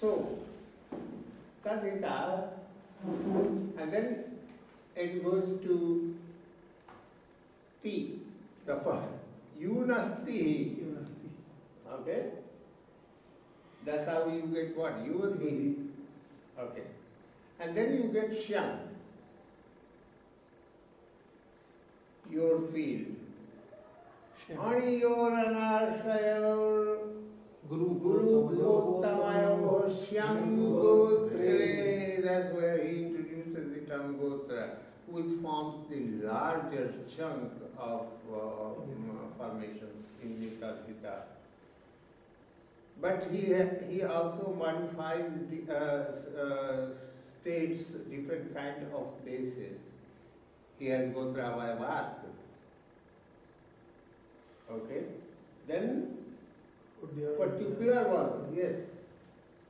So, Tadita, and then it goes to Ti, the first. Yunasti. Okay? That's how you get what? Yuvati. Okay. And then you get Shyam. Your field. Ani yor anarshayur Guru Gottamayo Shyam Gotre. That's where he introduces the term Gotra, which forms the larger chunk of formation in the Tathita. But he also modifies states different kind of places. He has Gotra Vaivat. Okay. Then particular ones, yes.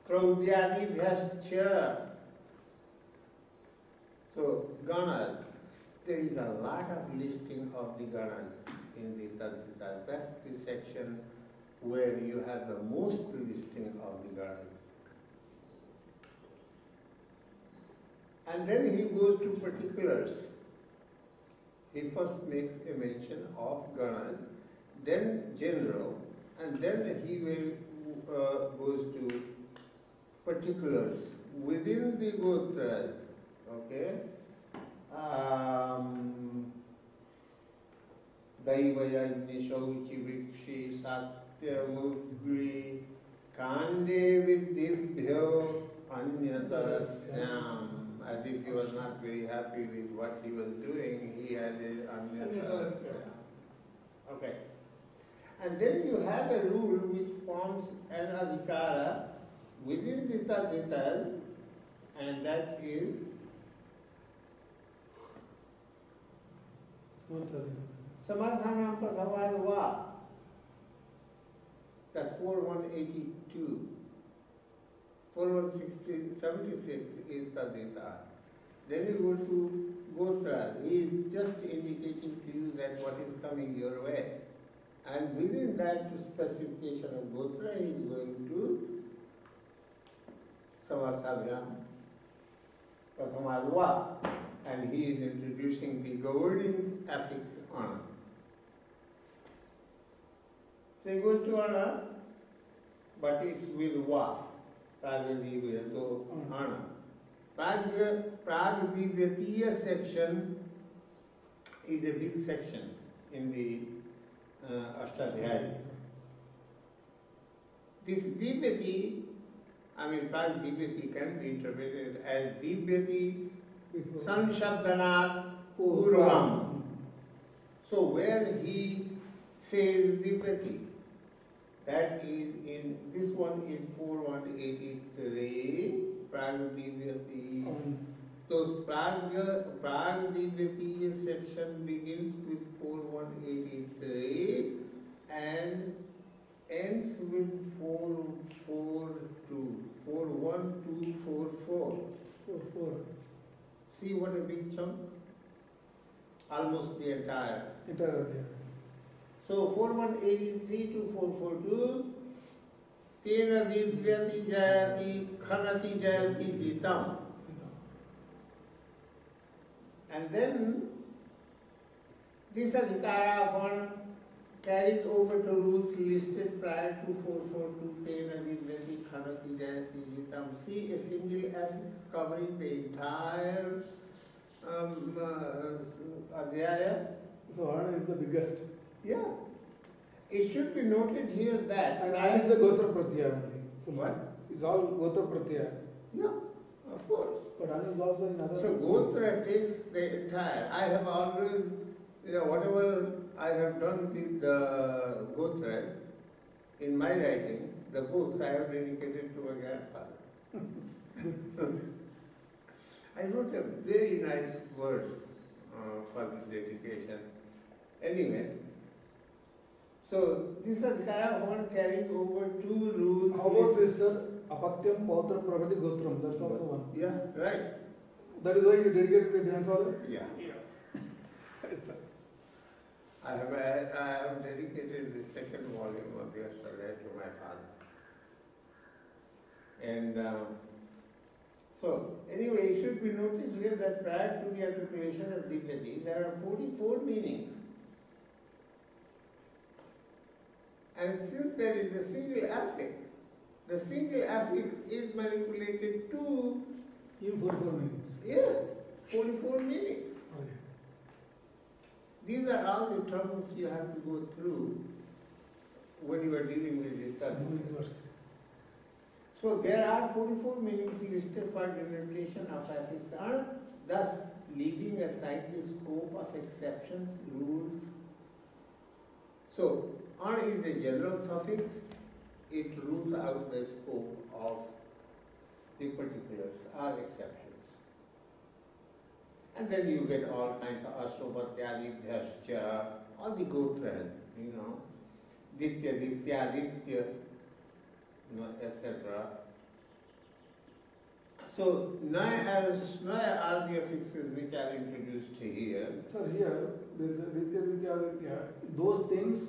Kraudyadi Vyascha. So Ganas. There is a lot of listing of the Ganas in the Tathita. That's the section where you have the most listing of the Ganas. And then he goes to particulars. He first makes a mention of Ganas, then general, and then he will goes to particulars within the Gotras. Okay? Daivaya Shauchi Vikshi Satya Mugri Kande Vidibhyo Anyatasyam. As if he was not very happy with what he was doing, he added Anyatasyam. Okay. And then you have a rule which forms an adhikara within the Tadhitas, and that is Samarthanam Prathavadva. That's 4182. 4176 is Tadhita. Then you go to Gotra. He is just indicating to you that what is coming your way. And within that specification of Gotra, he is going to Samarthabhyam, Prathamadva, and he is introducing the governing affix Ana. So he goes to Ana, but it's with Va, Pragadivyya, so Ana. Pragadivyatiya section is a big section in the Ashtadhyaya. This Divyati, Pragadivyati can be interpreted as Divyati Sanshabdanat Urvam. So where he says Divyati, that is in, this one is 4183, Pragadivyati. So Pragadivyati section begins with 4183 and ends with 442, 41244. 44. See what a big chunk? Almost the entire. So 4183 to 442, Tena Divyati Jayati Khanati Jayati Jitam. And then this adhikara form carries over to rules listed prior to 442, Tena Divyati Khanati Jayati Jitam. See a single affix covering the entire adhyaya. So Ana is the biggest. Yeah. It should be noted here that... And Ana is the Gotra Pratyaya only. What? It's all Gotra Pratyaya. Yeah, of course. But Ana is also in other... So Gotra takes the entire... I have always, whatever I have done with the Gotras, in my writing, the books I have dedicated to my grandfather. I wrote a very nice verse for this dedication. Anyway, so this adhikara one carries over two rules. How about this, sir? Apatyam Pautra Pravati Gotram. That's also one. Yeah, right. That is why you dedicated to your grandfather? Yeah. I have dedicated the second volume of the Ashtalaya to my father. And so, anyway, it should be noted here that prior to the articulation of dignity, there are 44 meanings. And since there is a single affix, the single affix is manipulated to... Even 44 meanings. Yeah, 44 meanings. Okay. These are all the troubles you have to go through when you are dealing with it. So there are 44 meanings listed for denotation of affix, thus leaving aside the scope of exceptions, rules. So, is a general suffix, it rules out the scope of the particulars or exceptions. And then you get all kinds of ashropatyadi, bhyascha, all the gotras, ditya, ditya, ditya, etc. So, are the affixes which are introduced here. So here, there is a ditya, ditya, ditya. Those things,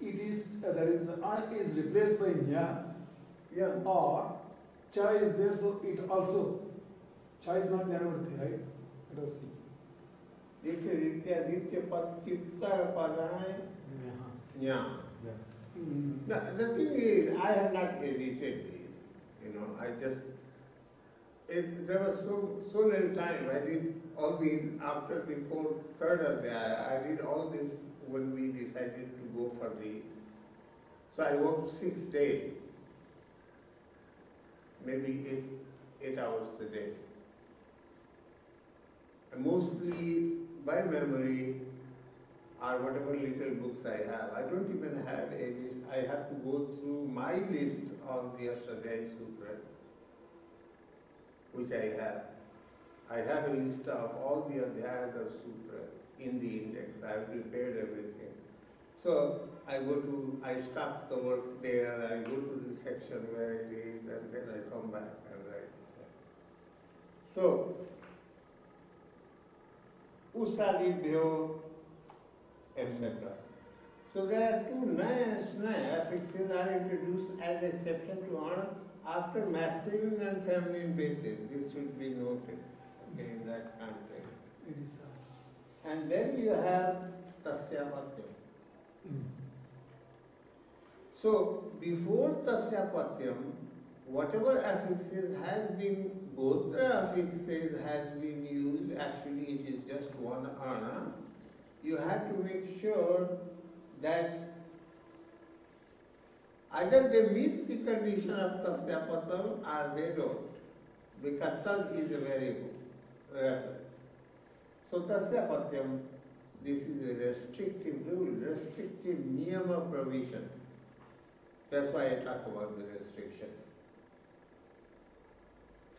it is, that is, is replaced by nya. Yeah. Or cha is there, so it also. Cha is not Jnanavarti, right? Let us see. Ditya, ditya, ditya, patyuttara padana, nya. Now, the thing is, I have not edited these. I just, there was so little time. I did all these after the third adhyaya. I did all this when we decided to go for the. So I worked 6 days, maybe 8 hours a day. And mostly by memory, or whatever little books I have. I don't even have a list. I have to go through my list of the Ashtadhyayi Sutra, which I have. I have a list of all the Adhyayas of Sutra in the index. I have prepared everything. So I stop the work there, I go to the section where it is, and then I come back and write it. So, Usadibhyo, etc. So there are two naya affixes are introduced as exception to honor after masculine and feminine basis. This should be noted in that context. It is And then you have tasya patyam. So before tasya patyam, whatever affixes has been, both the affixes has been used, actually it is just one ana. You have to make sure that either they meet the condition of tasya patam or they don't, because tas is a variable reference. So tasya patyam, this is a restrictive rule, restrictive niyama provision. That's why I talk about the restriction.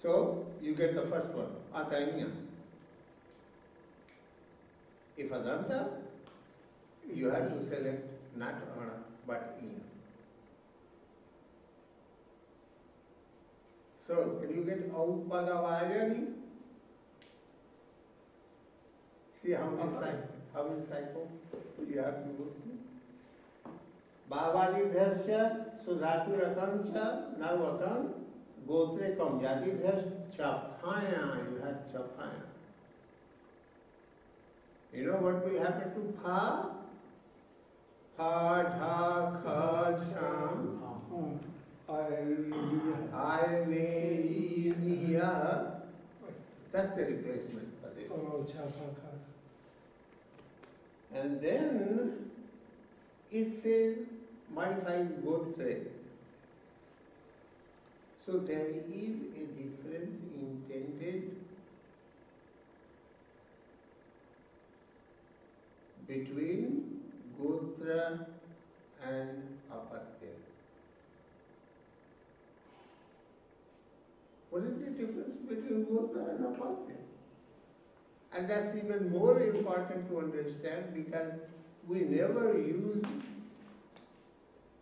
So you get the first one, atanya. If adanta, you have to select not ana but ina. So can you get aupadavayani? See how many cycles you have to go through? Bhavadi bhyasya sudhatu rakancha narvakam gotre kam jadi bhyas chapaya. You have chapaya. You know what will happen to pha? Pha, dha, kha, cham. I, ne, niya. That's the replacement for this. And then it says modifies gotre. So there is a difference intended between gotra and apatya. What is the difference between gotra and apatya? And that's even more important to understand because we never use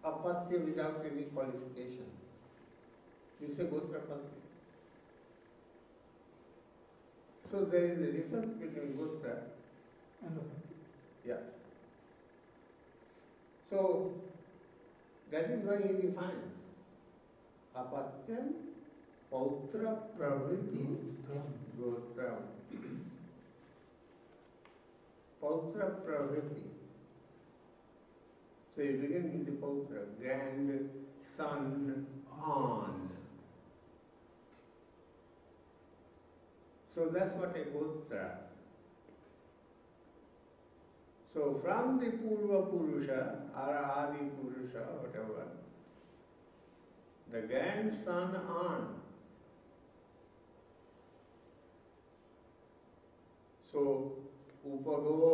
apatya without any qualification. We say gotra apatya. So there is a difference between gotra and apatya. Yeah. So that is why he defines. apatyam, pautra, pravriti, gotram. Pautra, pravriti. So you begin with the pautra, grandson, on. So that's what a gotra. So from the Purva Purusha or Adi Purusha, whatever, the grandson on. So upago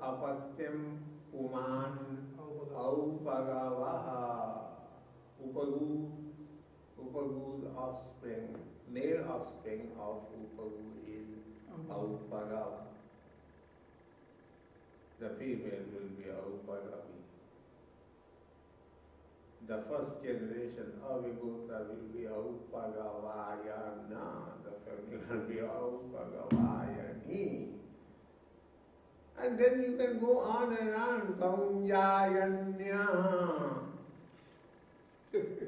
apatyam uman aupagavaha. Upagu's offspring, male offspring of Upagu is Aupagava. The female will be Aupagavi. The first generation of a Gotra will be Aupagavayana. The family will be Aupagavayani. And then you can go on and on. Kaunjayanya. Okay.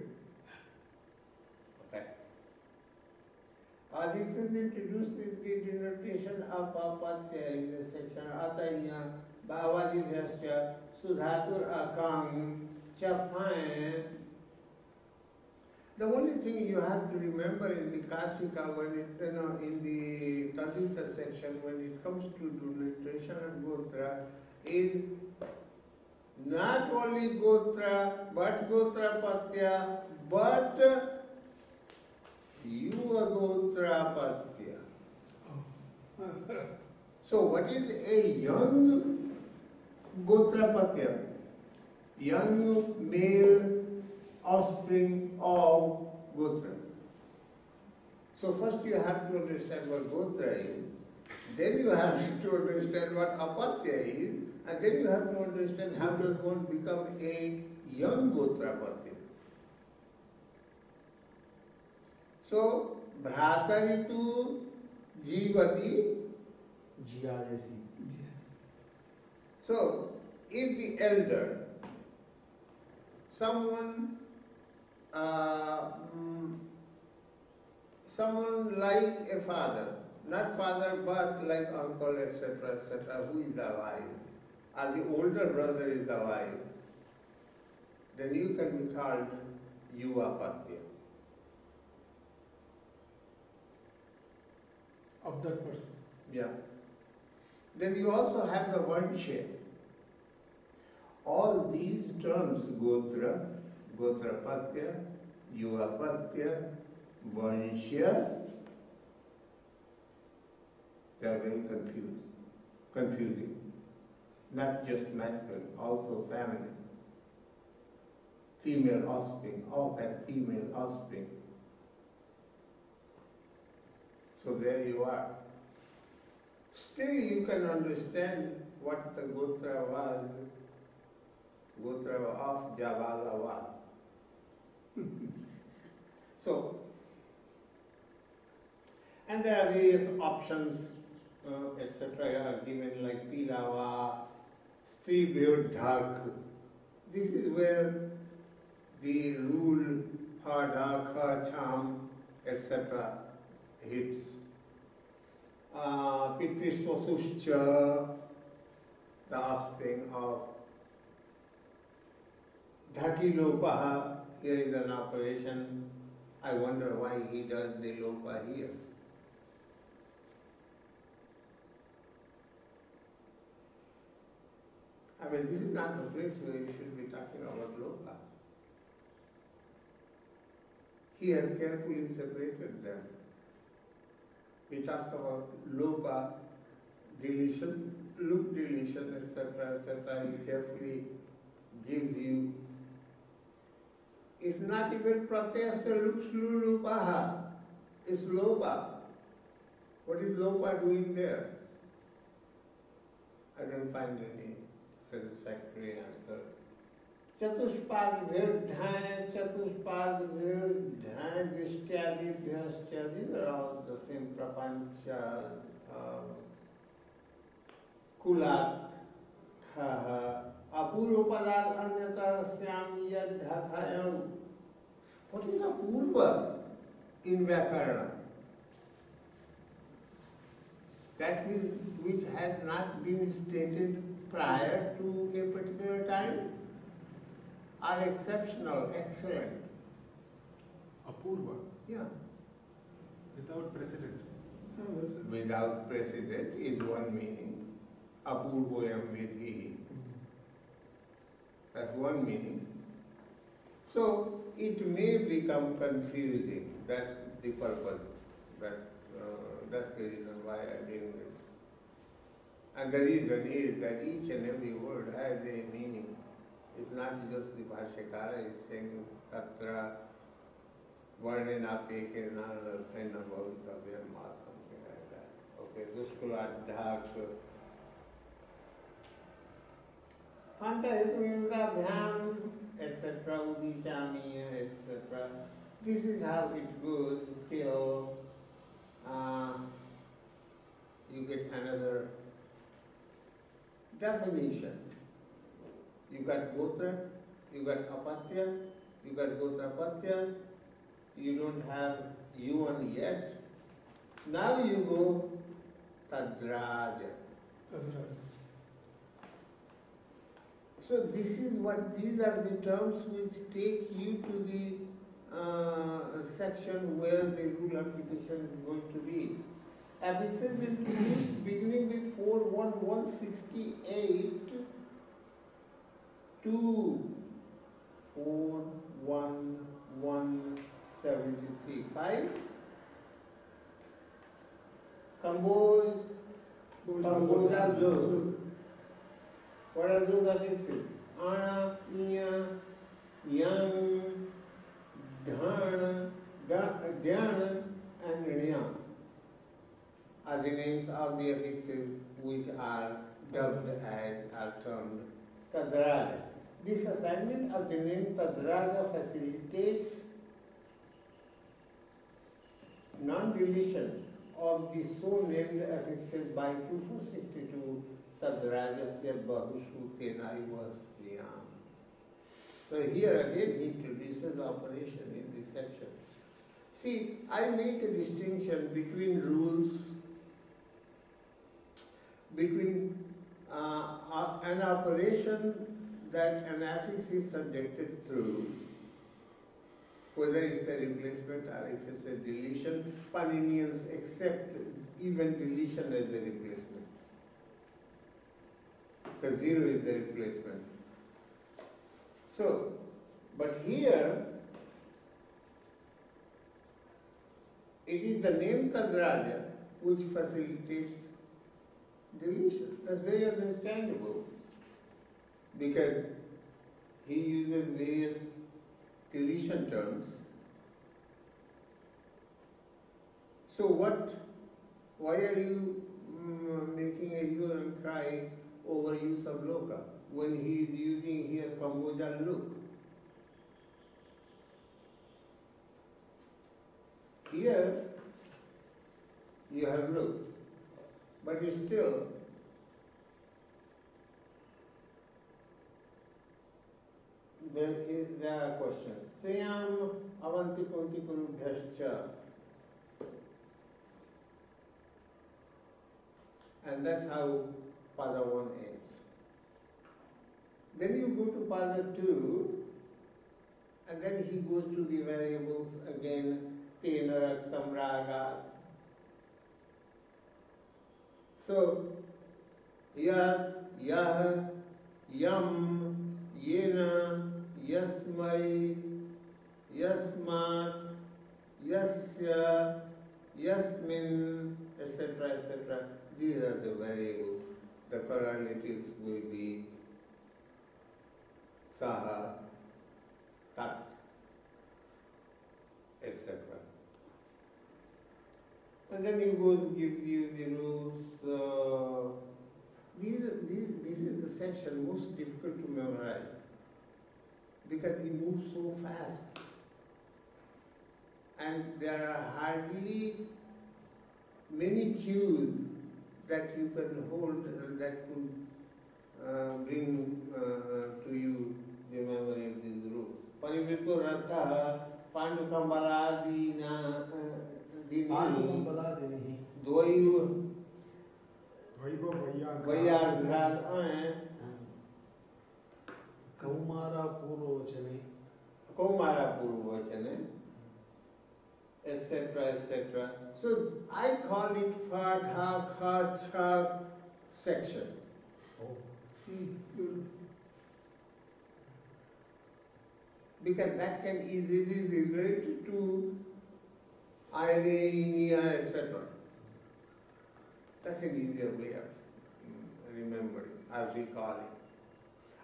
This is introduced with the denotation of apatya in the section Ataya Bhavadidhyasya Sudhatur Akang Chafain. The only thing you have to remember in the Kasika, when it, in the Tadita section, when it comes to denotation of Gotra, is not only Gotra, but Gotra Patya, but Yuva Gotra Patya. So what is a young Gotra Patya? Young male offspring of Gotra. So first you have to understand what Gotra is, then you have to understand what Apatya is, and then you have to understand how does one become a young Gotra Patya. So, Bhrataritu Jivati. So, if the elder, someone like a father, not father but like uncle, etc., who is alive, or the older brother is alive, then you can be called Yuvapatya. Of that person. Yeah. Then you also have the Vansha. All these terms, Gotra, Gotrapatya, Yuvapatya, Vansha, they are very confusing. Not just masculine, also feminine. Female offspring, all have female offspring. So there you are. Still you can understand what the Gotra was, Gotra of Javala was. So, and there are various options, etc. are given like Pilava, Stribyodhak. This is where the rule Hadha, Kha, Cham, etc. hits. Pitrishwasuscha, the offspring of Dhakilopaha. Here is an operation. I wonder why he does the lopa here. I mean, this is not the place where you should be talking about lopa. He has carefully separated them. He talks about lopa, deletion, loop deletion, etc., etc. He carefully gives you. It's not even pratyasya lukshlu lupaha. It's lopa. What is lopa doing there? I don't find any satisfactory answer. Chatushpad virdhaya, chatushpad virdhaya, vishyadi, vyasya. These are all the same prapanchas. Kulat, khaha, apurupadal anyatarsyam yadhathayam. What is apurva in Vyakarana? That which has not been stated prior to a particular time are exceptional, excellent. Apurva, Yeah. without precedent. Without precedent is one meaning. Apurvoyam vidhi. That's one meaning. So it may become confusing. That's the purpose. That's the reason why I'm doing this. And the reason is that each and every word has a meaning. It's not just the Bhashyakara is saying Tatra Varnena Pekena Arthena Bhavikavyam or something like that. Okay, Duskuladhak Antaritmindabhyam, etc. Udichami, etc. This is how it goes till you get another definition. You got Gotra, you got Apatya, you got Gotrapatya, you don't have Yuvan yet. Now you go Tadraja. So this is what, these are the terms which take you to the section where the rule application is going to be. Affixes introduced beginning with 41168 to 41173. 5. Compose. What are those affixes? Ana, Iya, Yang, Dhana, Dhyana, and Riya are the names of the affixes which are dubbed as, are termed Tadraja. This assignment of the name Tadraja facilitates non-deletion of the so named affixes by 2462 Tadrajasya Bahushutena Ivasriyam. So here again he introduces the operation in this section. See, I make a distinction between rules, between an operation that an affix is subjected through, whether it's a replacement or if it's a deletion. Pāṇinians accept even deletion as a replacement, because zero is the replacement. So, but here, it is the name Tadraja which facilitates deletion. That's very understandable, because he uses various deletion terms. So why are you making a hue and cry over use of loka when he is using here Kamboja look? Here you have look, but still there are questions. Triyam avanti kunti kurubhyascha. And that's how Pada 1 ends. Then you go to Pada 2, and then he goes to the variables again, Tena Raktam Raga. So, Yad, Yah, Yam, Yena, Yasmai, Yasmat, Yasya, Yasmin, etc., etc. These are the variables. The correlatives will be Saha, Tat, etc. And then he goes gives you the rules. This is the section most difficult to memorize, because he moves so fast, and there are hardly many cues that you can hold that could bring to you the memory of these rules. Parivrito Ratha Panukambaladina Pāṇini. Dvayu Vaiva Vayarghal Kaumara Purvachane. Kaumara Purvachane, etc., etc. So I call it Fadha Khacha section. Oh. Because that can easily relate to Irenia, etc. That's an easier way of remembering, or recalling.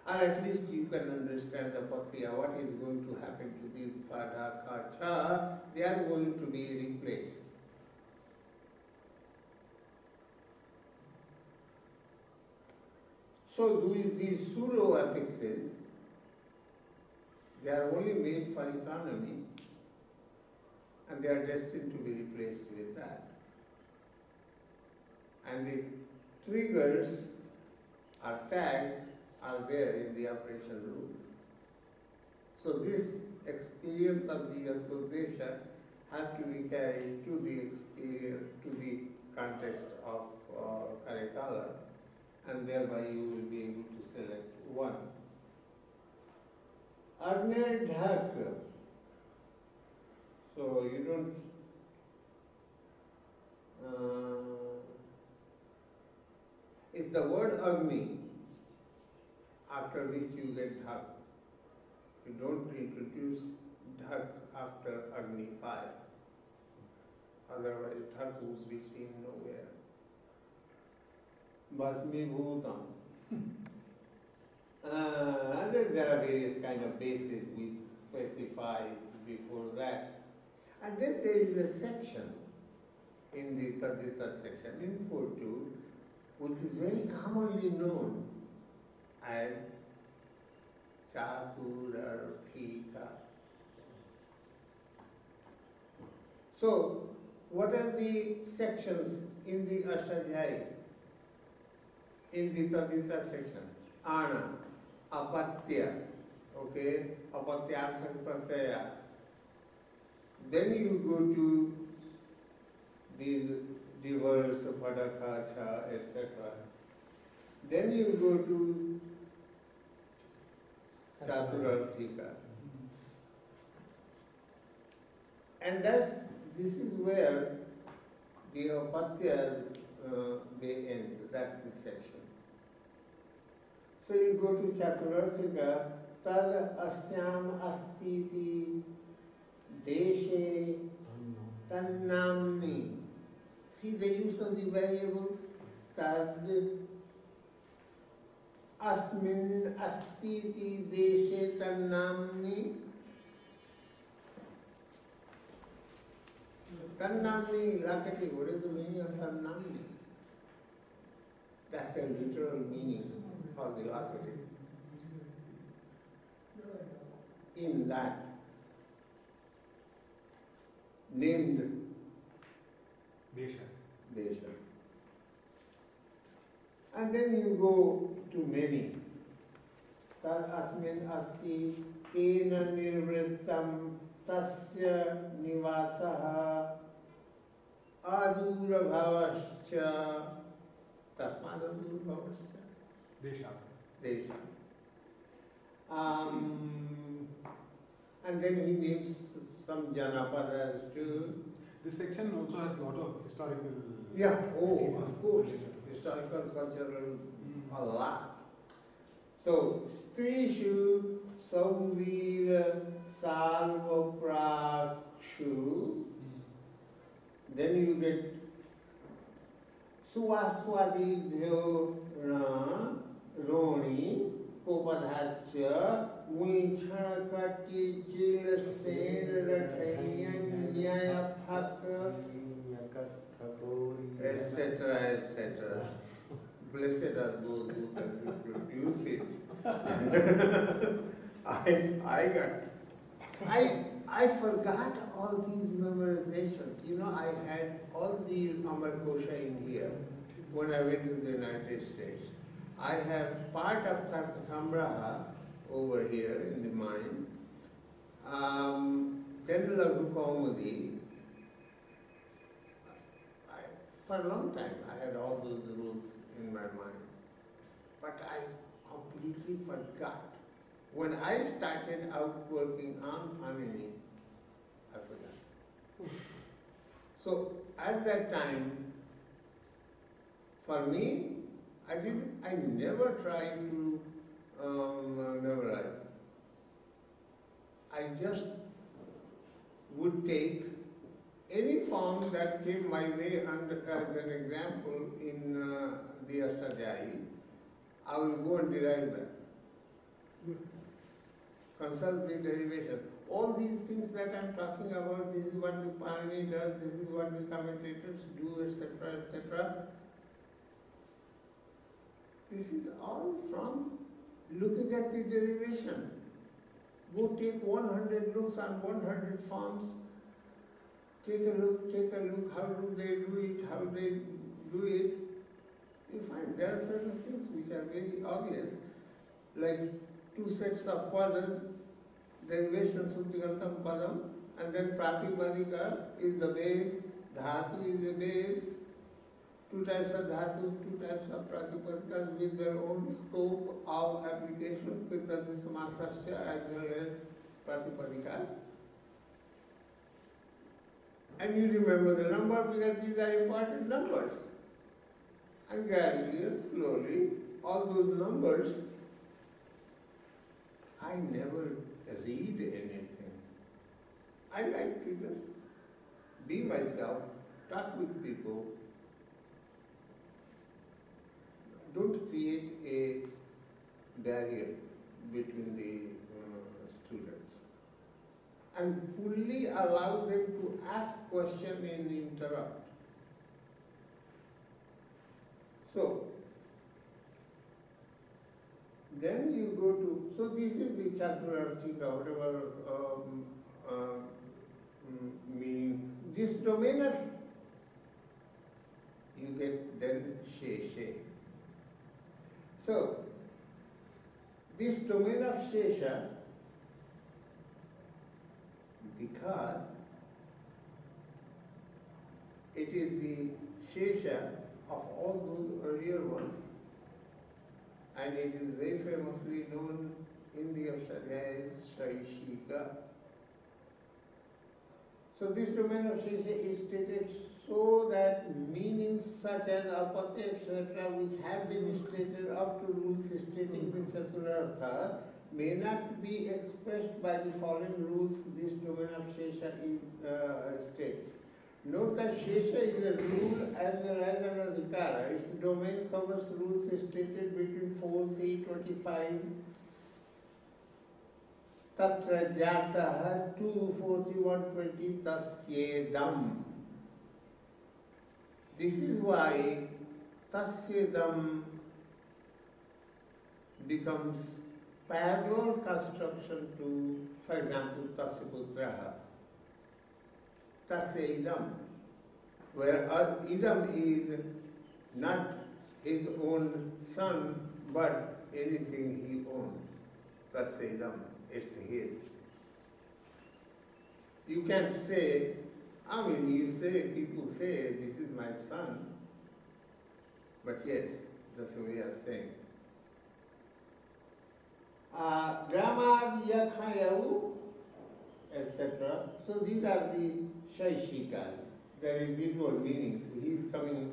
Or at least you can understand the Pakriya, what is going to happen to these Pada, Kacha, they are going to be replaced. So these pseudo affixes, they are only made for economy, and they are destined to be replaced with that. And the triggers or tags are there in the operation rules. So this experience of the association has to be carried to the experience, to the context of Karekala, and thereby you will be able to select one. Agni Dhak. So you don't it's the word Agni after which you get Dhak. You don't introduce Dhak after Agni fire. Otherwise Dhak would be seen nowhere. Basmi Bhutam. And then there are various kind of bases we specify before that. And then there is a section in the Tadrita section, in 4.2, which is very commonly known as Chaturarthika. So, what are the sections in the Ashtadhyayi, in the Tadrita section? Ana, Apatya, okay, Apatyarthak Pratyaya. Then you go to these diverse Padakacha, etc. Then you go to Chaturarthika. And this is where the Apatyas they end. That's the section. So you go to Chaturarthika, Tad Asyam Astiti Deshe Tannamni. See the use of the variables. Tad Asmin Astiti Deshe Tannamni. Tannamni, Lakati, what is the meaning of Tannamni? That's the literal meaning of the Lakati. In that named Desha. And then you go to many. Tad asmin asti tena nirvrittam tasya nivasaha adura bhavascha tasmad adura bhavascha Desha. And then he names some Janapadas too. This section also has a lot of historical. Yeah, oh, of course. Historical, cultural, a lot. So, Strishu, Sauvira, Salva Prakshu. Then you get Suaswadi Roni, Kopadhacha, Wichakati Jil Sen Rathayan Nyaya Phaka, etc., etc. Blessed are those who can reproduce it. I forgot all these memorizations. You know, I had all the Amar Kosha in here when I went to the United States. I have part of Sambraha over here in the mind. then Laghu Kaumudi, for a long time I had all those rules in my mind, but I completely forgot. When I started out working on Pāṇini, I forgot. So at that time, for me, I never tried to memorize. I just would take any form that came my way, and as an example in the Ashtadhyayi, I will go and derive that. Consult the derivation. All these things that I am talking about, this is what the Pāṇini does, this is what the commentators do, etc., etc. This is all from looking at the derivation. Go take 100 looks on 100 forms. Take a look, how do they do it, how they do it. You find there are certain things which are very obvious, like two sets of padas, derivation Sutigantam padam, and then Pratipadika is the base, Dhatu is the base, two types of Dhatus, two types of Pratipadikas with their own scope of application, Pitati Samasasya as well as Pratipadika. And you remember the number because these are important numbers. And gradually and slowly, all those numbers, I never read anything. I like to just be myself, talk with people. Don't create a barrier between the students. And fully allow them to ask questions and interrupt. So, then you go to, so this is the Chaturarthika, whatever meaning. This domain of, you get then Sheshe. So, this domain of Shesha, because it is the Shesha of all those earlier ones, and it is very famously known in the Ashtadhyayi Shaishika. So this domain of Shesha is stated so that meanings such as apatya, etc., which have been stated up to rules stating the Chaturartha, may not be expressed by the following rules this domain of Shesha states. Note that Shesha is a rule as well as an adhikara. Its domain covers rules stated between 4, 3, 25, Tatra Jataha 2, 41, 20, Tasyedam. This is why Tasyedam becomes parallel construction to, for example, Tasya Putraha. Tasya Idam, where Idam is not his own son, but anything he owns. Tasya Idam, it's his. You can't say, people say, this is my son, but yes, that's the way of saying. Gramadiyakhayavu, etc. So these are the Shaishikas, the residual meanings. He is coming.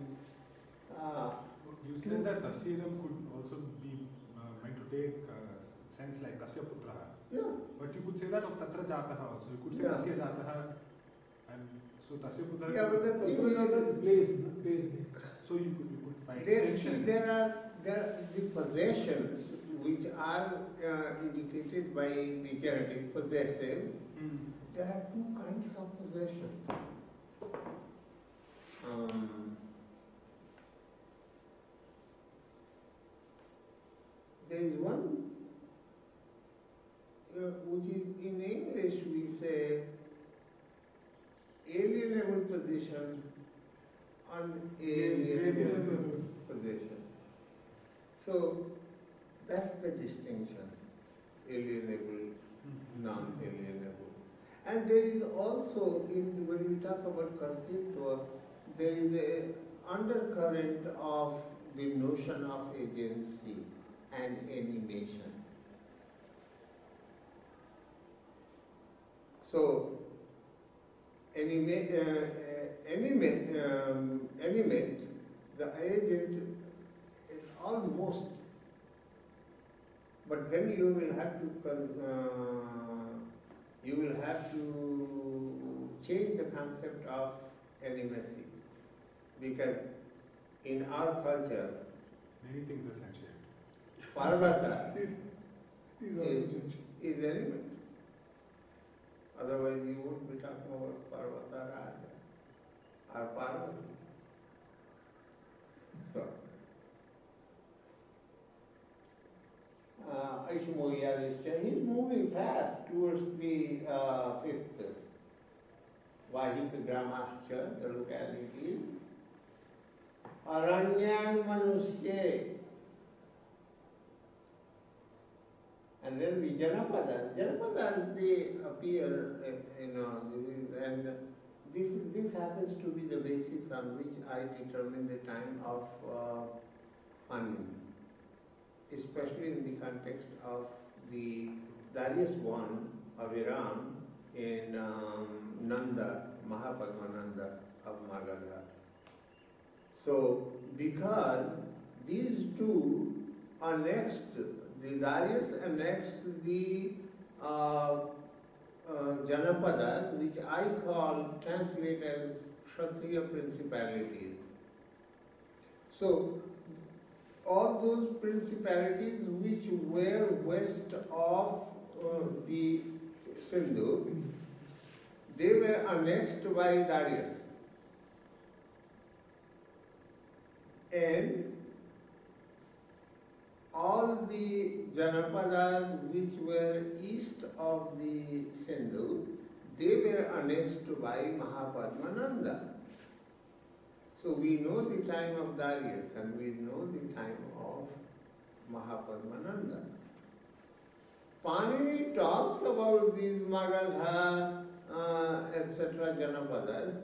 You said that Tasyedam could also be meant to take sense like Tasya Putraha. Yeah. But you could say that of Tatra Jataha also. You could say Tasya Jataha, and so Tasya Putraha. Yeah, but the thing is, place. So you could by extension. There are the possessions which are indicated by the genitive possessive. There are two kinds of possessions. There is one which is in English we say alienable possession, unalienable possession. So that's the distinction, alienable, non-alienable. And there is also, when we talk about Karsitva, there is a undercurrent of the notion of agency and animation. So, animate, the agent is almost, but then you will have to change the concept of animacy, because in our culture, many things are sentient. Parvata is element. Otherwise, you wouldn't be talking about Parvata Raja or Parvati. So, Aishmoyadishya, he's moving fast towards the fifth Vahikagramascha, the locality. Aranyan Manusye. And then the Janapadas they appear, and this happens to be the basis on which I determine the time of Pāṇini, especially in the context of the Darius I of Iran in Nanda, Mahapadmananda of Magadha. So, because these two are next, the Darius annexed the Janapadas, which I translate as Kshatriya principalities. So, all those principalities which were west of the Sindhu, they were annexed by Darius. And all the Janapadas which were east of the Sindhu, they were annexed by Mahapadmananda. So we know the time of Darius and we know the time of Mahapadmananda. Pāṇini talks about these Magadha, etc. Janapadas.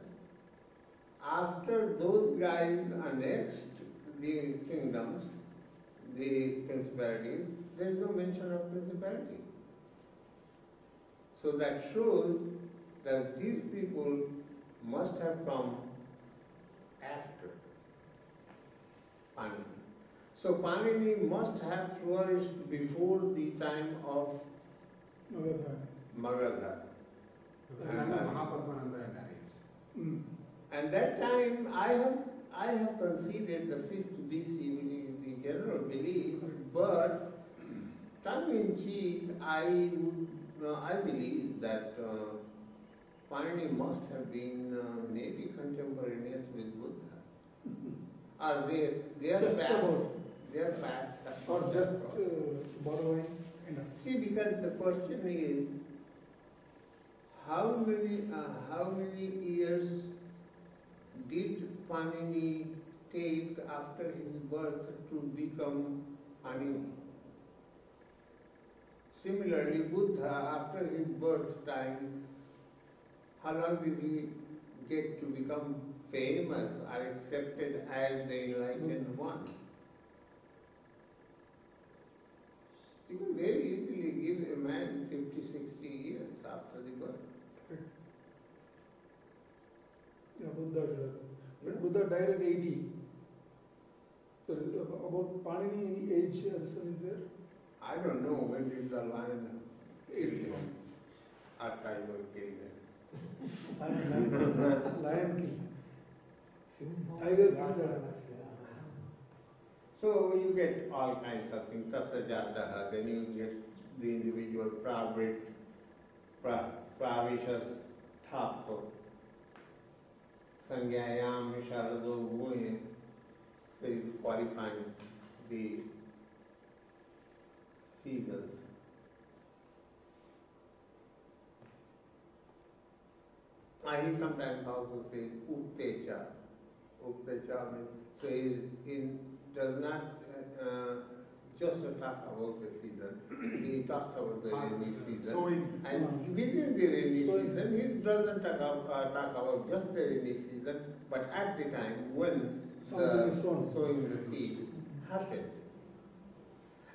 After those guys annexed the kingdoms, the principalities, there is no mention of principality. So that shows that these people must have come after Pāṇini. So Pāṇini must have flourished before the time of Magadha. Mahapadmananda and Darius. And that time I have considered the 5th BC, which is the general belief, but tongue in cheek, I believe that Pāṇini must have been maybe contemporaneous with Buddha. Or they are just facts. about. They are facts. Or just borrowing. See, because the question is, how many years did Pāṇini take after his birth to become Pāṇini? Similarly, Buddha, after his birth time, how long did he get to become famous or accepted as the enlightened one? You can very easily give a man 50, 60 years after the birth. Yeah, Buddha died at 80. So about Pāṇini age, this one is there? I don't know when did the lion kill him. Archive or kill him. Lion kill. Tiger kill. So you get all kinds of things, Tatsajataha, then you get the individual pravishas thapo, sangyayam visharado bhuye, so he's qualifying the seasons. He sometimes also says uptecha. Uptecha means, so he does not just to talk about the season. He talks about the rainy season. Sowing. And within the rainy season, he doesn't talk about just the rainy season, but at the time when the sowing the seed happened.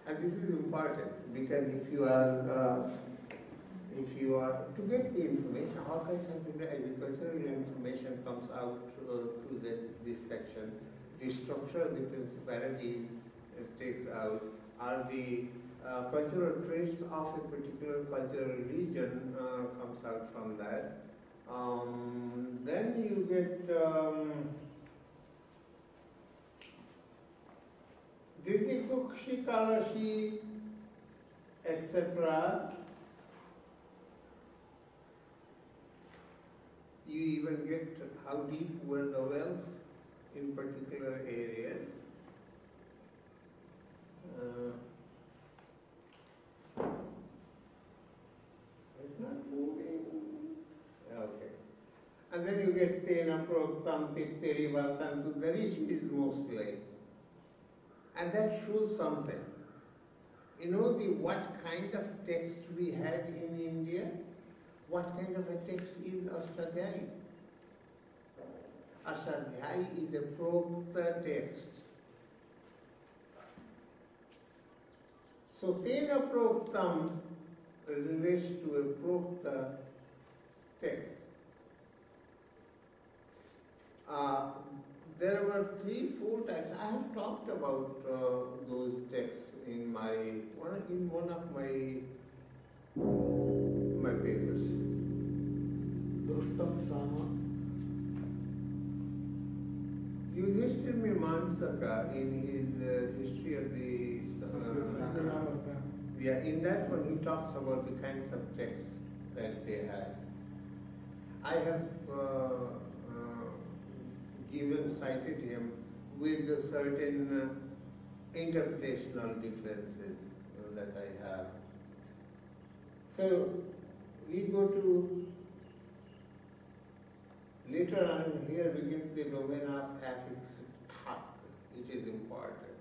And this is important because if you are to get the information, all kinds of agricultural information comes out through this section. The structure, the principality takes out, are the cultural traits of a particular cultural region comes out from that. Then you get Didikukshi Kalashi, etc. You even get how deep were the wells in particular areas. It's not moving. Okay. And then you get Tena Proktam Titteri Vakantu. The Rishi is mostly. And that shows something. You know what kind of text we had in India? What kind of a text is Ashtadhyayi? Ashtadhyayi is a Prokta text. So, Tena Proktam relates to a Prokta text. There were 3-4 types. I have talked about those texts in one of my papers. Drushtam Sama. Yudhishthir Mimamsaka in his history of the in that one he talks about the kinds of texts that they had. I have cited him with certain interpretational differences that I have. So we go to later on. Here begins the domain of affix thak. It is important.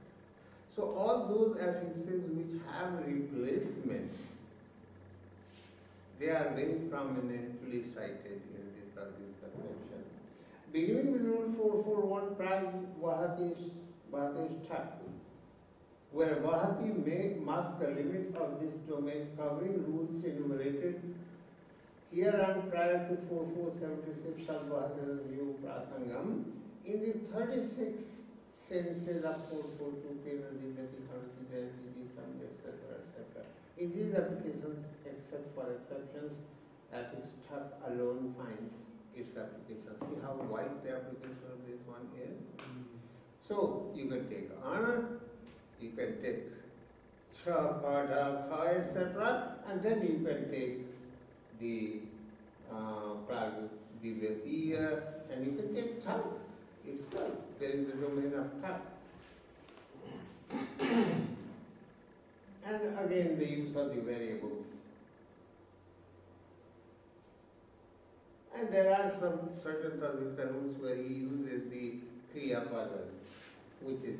So all those affixes which have replacements, they are very prominently cited in this section. Beginning with rule 441, Prag Vahati thak, where Vahati marks the limit of this domain covering rules enumerated hereon prior to 4476 Tad Vahati View Prasangam. In the 36 senses of 442, Kenadimati, Hanti, Jayasiji, etc., etc. In these applications, except for exceptions, affix thak alone finds its application. See how wide the application of this one is? So, you can take honor, you can take cha, pada, kha, etc. And then you can take the Pragadivya, and you can take thak itself. There is a domain of thak. And again, the use of the variables. And there are some certain Tadvita rules where he uses the Kriya Padas, which is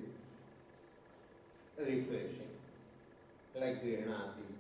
refreshing, like Grihanati.